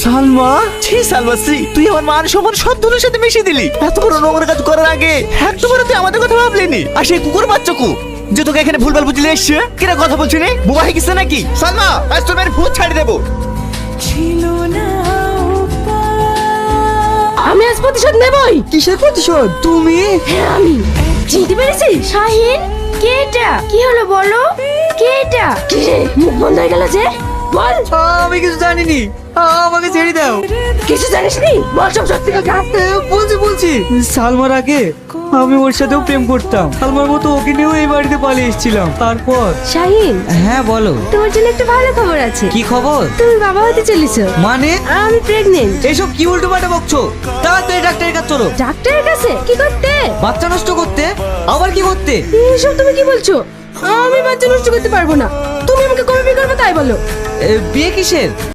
সালমা, ছি সালমা শ্রী, তুই আমার মান সম্মান সব ধুলোর সাথে মিশিয়ে দিলি। এত বড় নোংরা কাজ করার আগে একবারও তুই আমাদের কথা ভাবলিনি। আর সেই কুকুর বাচ্চা কু যে তোকে এখানে ভুলভাল বুঝলে এসছে, কিরা কথা বলছি রে? বুবা হয়ে গেছে নাকি? সালমা, আজ তোর মেয়ের ভূত ছাড়ি দেবো। আমি আজ প্রতিশোধ নেবই। কিসের প্রতিশোধ? তুমি? হ্যাঁ আমি। চিনতে পেরেছিস? শাহিন, কে এটা? কি হলো বলো? কে এটা? কি রে, মুখ বন্ধ হয়ে গেল যে? বল। আমি কিছু জানিনি, আমাকে ছেড়ে দাও। কিছু জানিস নি? বল সব সত্যি কথা। বলছি সালমার আগে আমি ওর সাথেও প্রেম করতাম। সালমার মতো ওকে নিয়েও এই বাড়িতে পালিয়ে এসেছিলাম। তারপর শাহিন, হ্যাঁ বলো, তোমার জন্য একটা ভালো খবর আছে। কি খবর? তুমি বাবা হতে চলেছো। মানে? আমি প্রেগনেন্ট। এসব কি উল্টো পাল্টা বকছো? তাড়াতাড়ি ডাক্তারের কাছে চলো। ডাক্তারের কাছে? কি করতে? বাচ্চা নষ্ট করতে? আবার কি করতে? এসব তুমি কি বলছো? আমি বাচ্চা নষ্ট করতে পারবো না। তুমি আমাকে কবে বিয়ে করবে তাই বলো। বিয়ে কিসের?